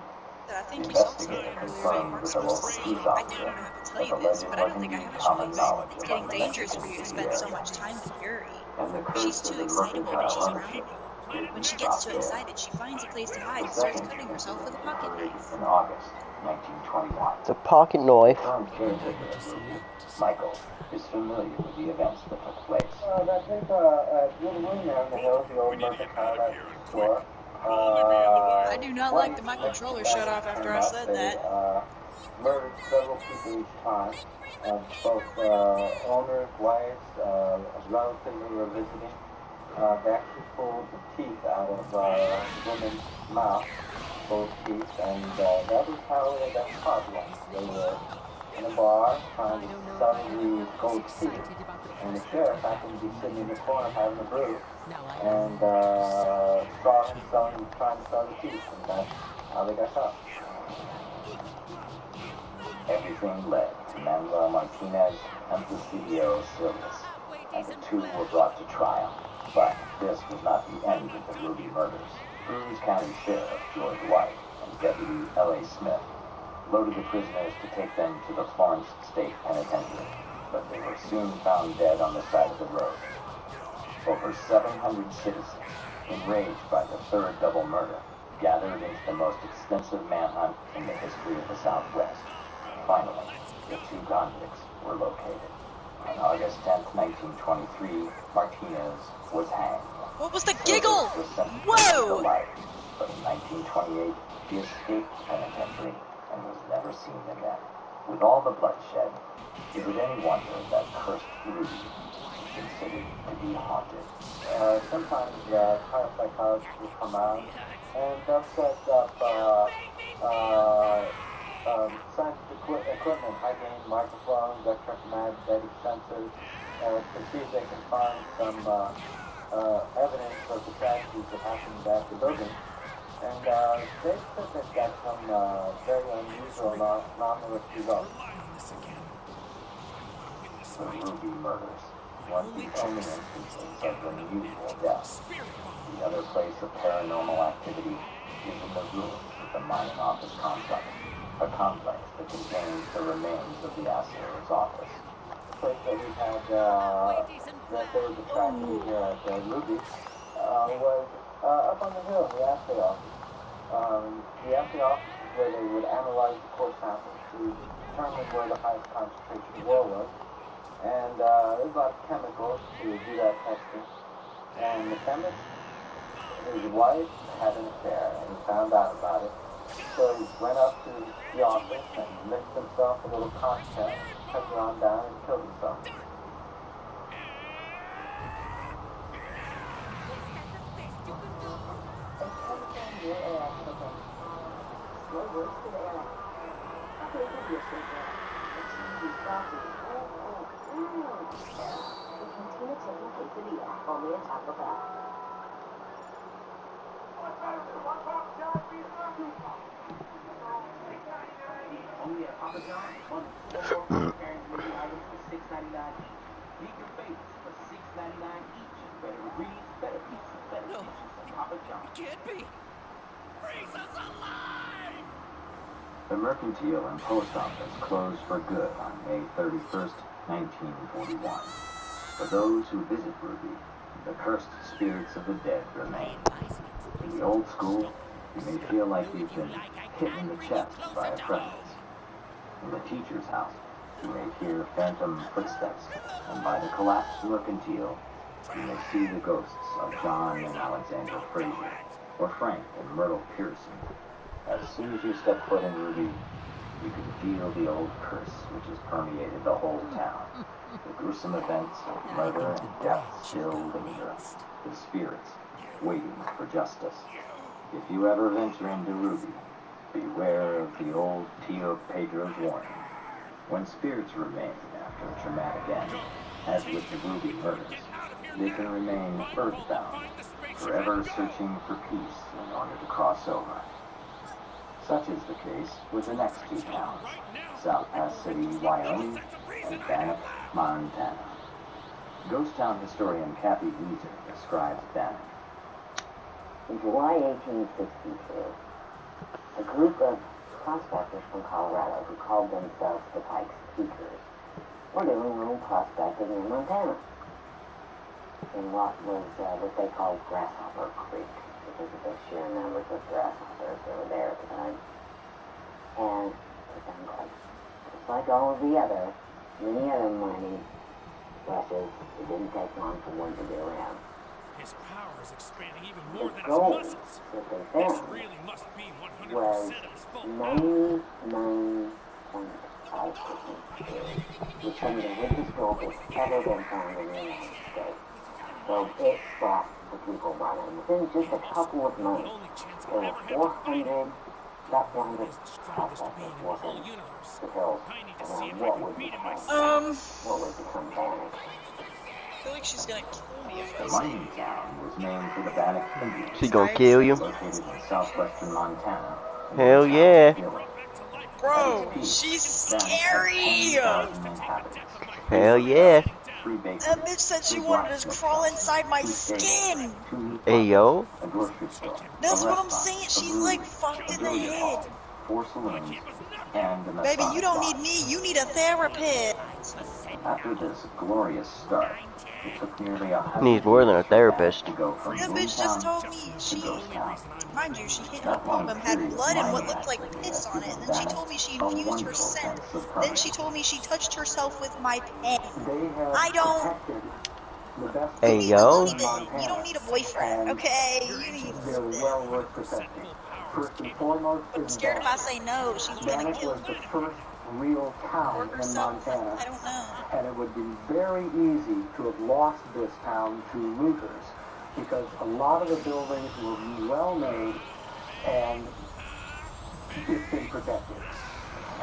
I think you saw something Investigator earlier today. confirmed Mark's with the supposed local to see. police I officer didn't have to tell that you the this, legend but I don't wasn't think I even have a common choice. knowledge It's among getting the dangerous for Mexican you to spend so CBA. much time with Yuri. And the She's curse of too the excitable when she's Mercantile around ownership people. didn't When she stop gets too there. excited, she finds a place to hide The and starts second cutting herself with a incident pocket occurred knife. in August 1921. The pocket knife. Current caretaker of Ruby, Michael, is familiar with the events that took place. That paper, near the room there in the hills, the old mercantile that store. I do not like that my controller shut off after I said that. Murdered several people each time. Both owners, wives, relatives who were visiting. They actually pulled the teeth out of the woman's mouth, both teeth, and that was how they got caught once. They were in a bar trying to sell the gold teeth, and the sheriff happened to be sitting in the corner having a brew, and saw him trying to sell the teeth, and that's how they got caught. Everything led to Manuel Martinez and Presidio Silvas, and the two were brought to trial. But this was not the end of the Ruby murders. Bruce County Sheriff George White and Deputy L.A. Smith loaded the prisoners to take them to the Florence State Penitentiary, but they were soon found dead on the side of the road. Over 700 citizens, enraged by the third double murder, gathered into the most extensive manhunt in the history of the Southwest. Finally, the two convicts were located. On August 10, 1923, Martinez was hanged. What was the giggle? Silvers was sentenced to Whoa! life, but in 1928, he escaped the penitentiary and was never seen again. With all the bloodshed, is it any wonder that cursed Ruby is considered to be haunted? Sometimes parapsychologists will come out and they'll set up scientific equipment, high-gain microphones, electromagnetic sensors, to see if they can find some evidence of the tragedies that happened at the building. And they said they've got some very unusual, anomalous results. The Ruby murders weren't the only instances of unusual deaths. The other place of paranormal activity is in the ruins of the mining office complex, a complex that contains the remains of the assayer's office. The place that we had, that there was a tragedy here at Ruby, was up on the hill in the assay office. The assay office is where they would analyze the core samples to determine where the highest concentration of ore was. And there's a lot of chemicals to do that testing. And the chemist, his wife, had an affair, and he found out about it. So he went up to the office and mixed himself a little cocktail, took it on down, and killed himself. Only at Papa John's, one four preparing menu items for $6.99 each. Meet your favorites for $6.99 each. Better ingredients, better pizza, better dishes at Papa John's. Can't be. Freeze's alive! The Mercantile and Post Office closed for good on May 31st, 1941. For those who visit Ruby, the cursed spirits of the dead remain. In the old school, you may feel like you've been hit in the chest by a prejudice. In the teacher's house, you may hear phantom footsteps, and by the collapsed mercantile, you may see the ghosts of John and Alexandra Frazier, or Frank and Myrtle Pearson. As soon as you step foot in Ruby, you can feel the old curse which has permeated the whole town. The gruesome events of murder and death still linger, the spirits waiting for justice. If you ever venture into Ruby, beware of the old Tio Pedro's warning. When spirits remain after a traumatic end, as with the Ruby murders, they can remain earthbound, forever searching for peace in order to cross over. Such is the case with the next two towns, South Pass City, Wyoming, and Bannock, Montana. Ghost town historian Kathy Weezer describes Bannock. In July 1862, a group of prospectors from Colorado who called themselves the Pikes Peakers were doing a little prospecting in Montana, in what they called Grasshopper Creek, because of the sheer numbers of grasshoppers that were there at the time. And it sounded quite just like all of the other, many other mining rushes. It didn't take long for one to get around. His power is expanding even more The than his gold muscles. that they This found really must be 100% was of his full power. 99.5% with some of the richest gold that's ever been found in the United States. So it brought the people running. Within just a couple of months, there were 400 prospectors working the hills around what would become Bannock. I feel like she's gonna kill me if The I say mining town was named for the Bannock Indians, She gonna kill you? located in southwestern Montana. Hell yeah. Bro, she's scary! Hell yeah. That bitch said she wanted to just crawl inside my skin! Hey yo. A grocery store, That's a what I'm restaurant, saying, a she's brewery, like fucked a in the billiard head. hall, 4 saloons, and a Baby, you Masonic don't lodge. need me, you need a therapist. After this glorious start, it took nearly 100 Needs more than a years for therapist. Bannock to go from That bitch boomtown just told me to she, ghost town. mind you, she hit her That long bum, had period of blood and what mining looked like activity piss has on it, given and then she Bannock told me she a infused her wonderful scent. sense of Then she permanence. told me she touched herself with my pen. They have I don't protected the best Hey, need yo. the money, you don't need a boyfriend, okay? You need They're well worth protecting. First and foremost I'm is scared if I Bannock. say no, she's gonna Bannock kill was the me. first real town Or in herself, Montana, I don't know. and it would be very easy to have lost this town to looters because a lot of the buildings were well made and it's been protected.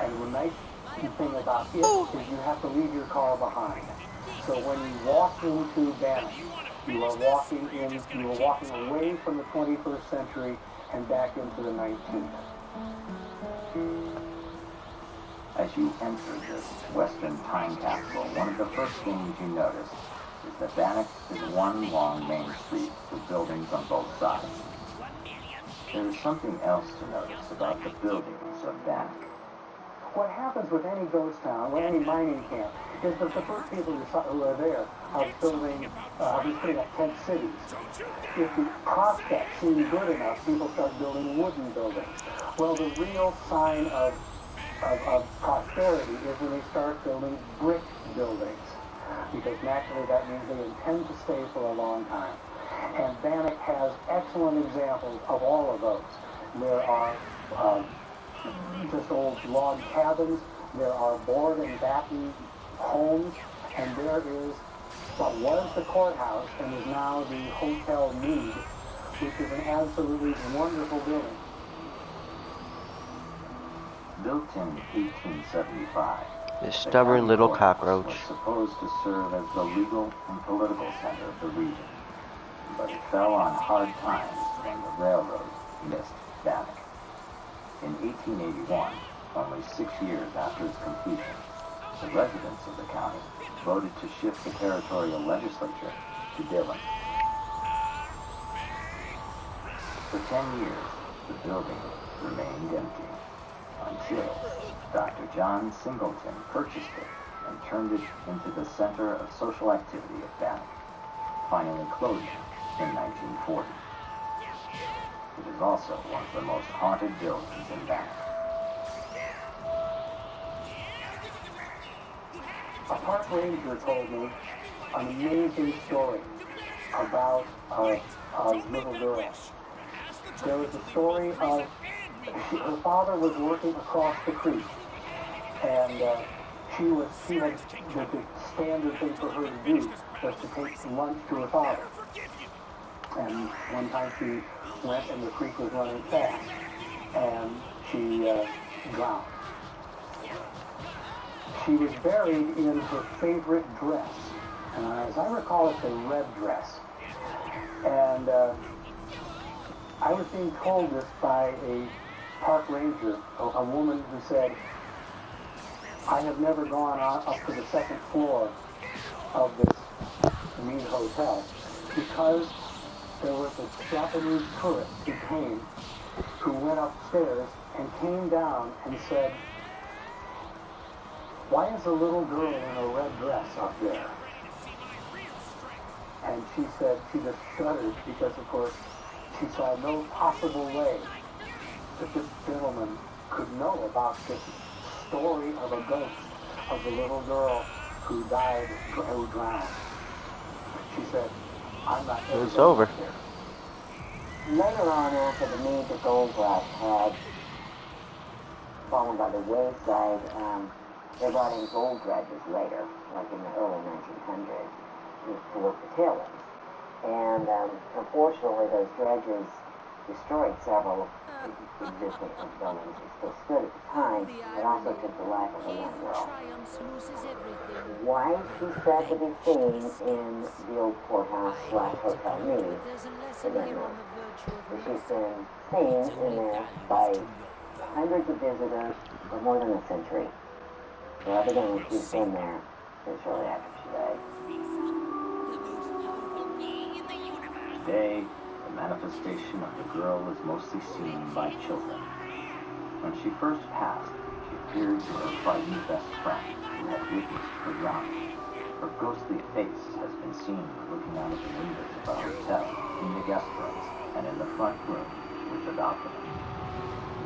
And the nice thing about it is you have to leave your car behind. So when you walk into Bannock, you are walking away from the 21st century and back into the 19th. As you enter this western time capsule, one of the first things you notice is that Bannock is one long main street with buildings on both sides. There is something else to notice about the buildings of Bannock. What happens with any ghost town, with any mining camp, is that the first people who are there are building, putting up tent cities. If the prospects seem good enough, people start building wooden buildings. Well, the real sign of prosperity is when they start building brick buildings, because naturally that means they intend to stay for a long time. And Bannock has excellent examples of all of those. There are just old log cabins, there are board and batten homes, and there is what was the courthouse and is now the Hotel Meade, which is an absolutely wonderful building. Built in 1875, This the stubborn county little courthouse cockroach. was supposed to serve as the legal and political center of the region, but it fell on hard times when the railroad missed Bannock. In 1881, only 6 years after its completion, the residents of the county voted to shift the territorial legislature to Dillon. For 10 years, the building remained empty, until Dr. John Singleton purchased it and turned it into the center of social activity of Bannock, finally closing in 1940. It is also one of the most haunted buildings in Banff. A park ranger told me an amazing story about a little girl. There was a story of her father was working across the creek, and she had the standard thing for her to do was to take lunch to her father. And one time she went and the creek was running fast, and she drowned. She was buried in her favorite dress, and as I recall, it's a red dress. And I was being told this by a park ranger, a woman who said, I have never gone up to the second floor of this mean hotel because there was a Japanese tourist who went upstairs and came down and said, why is a little girl in a red dress up there? And she said she just shuddered because, of course, she saw no possible way that this gentleman could know about this story of a ghost of the little girl who died, who drowned. She said, I'm not ever It's going over. up there. Later on, after the major gold rush had fallen by the wayside, they brought in gold dredges later, like in the early 1900s, to work the tailings. And unfortunately, those dredges destroyed several existing buildings that still stood at the time. It also took the life of a young girl. Why she said to be seen in the old courthouse / Hotel Mead, I don't know. But she's been seen in there by hundreds of visitors for more than a century. So evidently she's been there since shortly after she died. Today, the manifestation of the girl is mostly seen by children. When she first passed, she appeared to her frightened best friend who had witnessed her drowning. Her ghostly face has been seen looking out of the windows of the hotel, in the guest rooms, and in the front room with the balcony.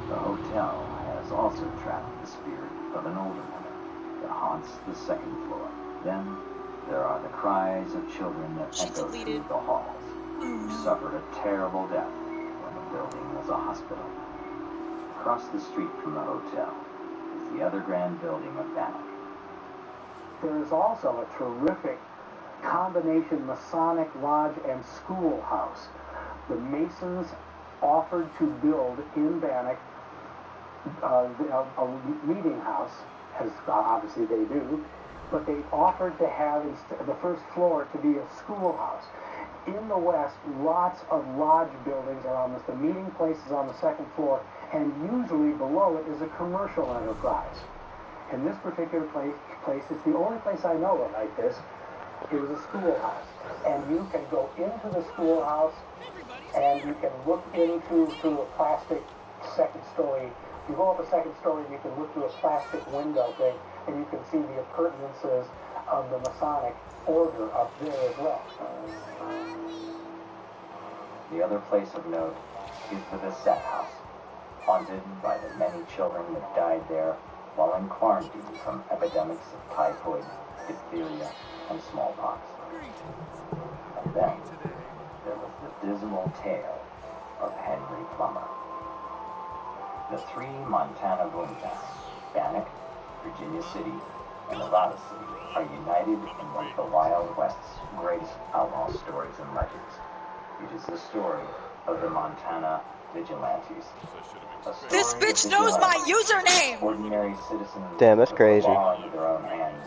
The hotel has also trapped the spirit of an older woman that haunts the second floor. Then there are the cries of children that echo through the halls, who suffered a terrible death when the building was a hospital. Across the street from the hotel is the other grand building of Bannock. There is also a terrific combination Masonic lodge and schoolhouse. The Masons offered to build in Bannock a meeting house, as obviously they do, but they offered to have the first floor to be a schoolhouse. In the West, lots of lodge buildings are on this. The meeting place is on the second floor, and usually below it is a commercial enterprise. In this particular place, it's the only place I know of like this. It was a schoolhouse, and you can go into the schoolhouse, and you can look through a plastic second story. You go up a second story, and you can look through a plastic window thing, and you can see the appurtenances of the Masonic order up there as well. The other place of note is the Bissett House, haunted by the many children that died there while in quarantine from epidemics of typhoid, diphtheria, and smallpox. And then there was the dismal tale of Henry Plummer. The three Montana boomtowns, Bannock, Virginia City, and Nevada City, are united in one of the Wild West's greatest outlaw stories and legends. It is the story of the Montana Vigilantes. This bitch knows my username! Ordinary citizens. Damn, that's crazy.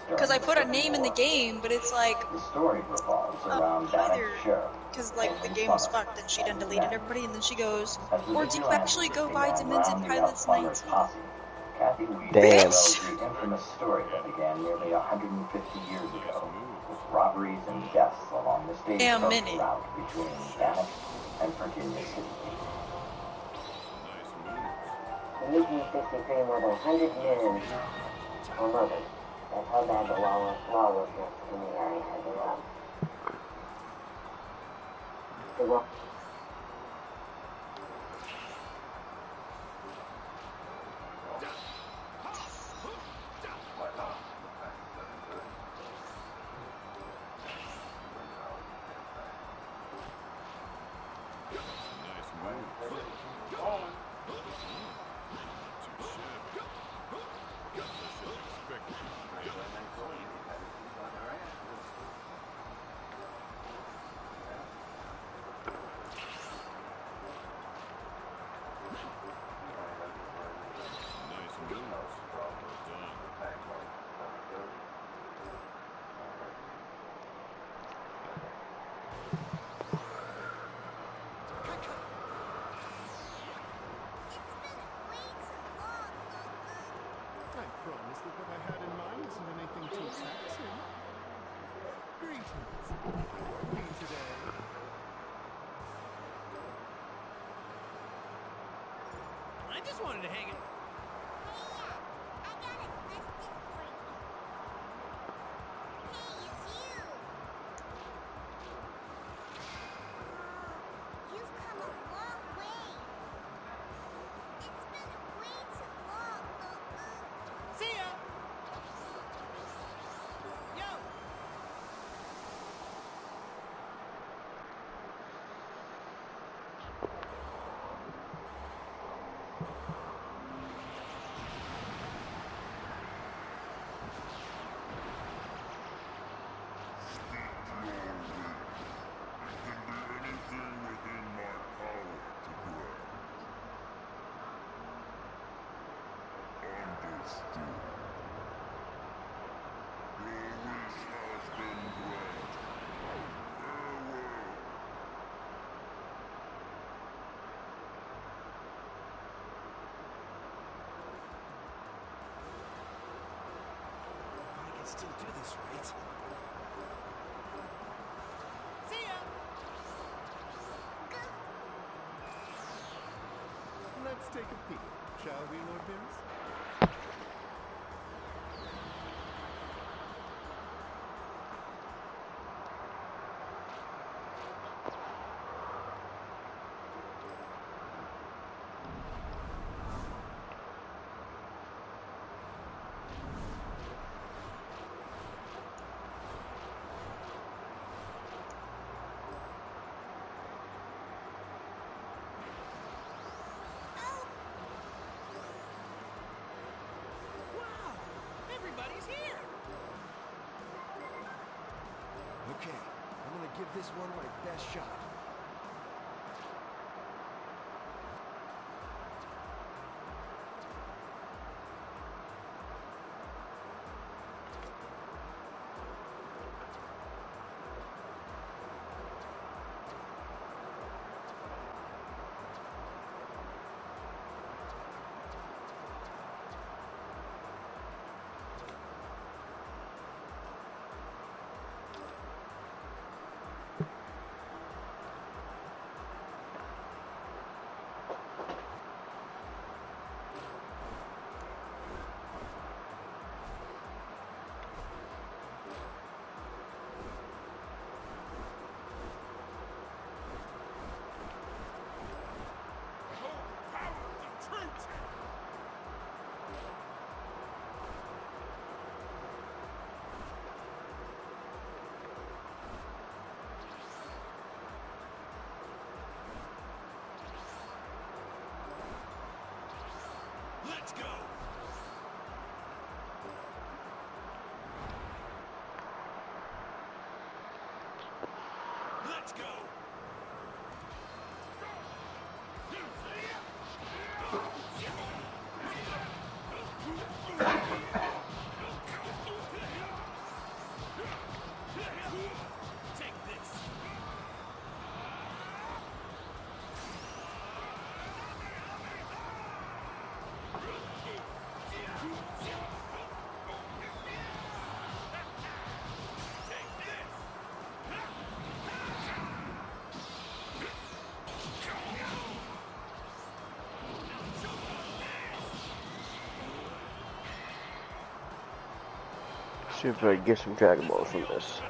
Because I put a name in the game, but it's like, the story revolves around Bannock Sheriff. because like the game was fucked and she done deleted everybody, and then she goes, or did you actually go Vitamins and Pilots 19? Kathy Weed Damn. tells the infamous story that began nearly 150 years ago, with robberies and deaths along the stagecoach route between Bannock and Virginia City. In 1863, more than 100 men were murdered. That's how bad the lawlessness in the area had become. sense that what I had in mind isn't anything too taxing. Greetings. Halloween today. I just wanted to hang it. I got a question for you. Hey, it's you. You've come a long way. It's been way too long. See ya! Yo! Anything within my power to grant. Understood. Your wish has been granted. Farewell. I can still do this, right? See ya! Let's take a peek, shall we, Lord Beers? Wow! Everybody's here! Okay, I'm gonna give this one my best shot. Let's go! Let's go! Take this! See if I can get some Dragon Balls from this.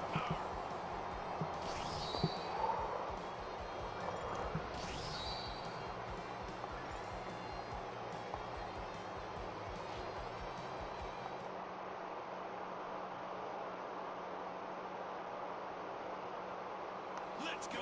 Let's go!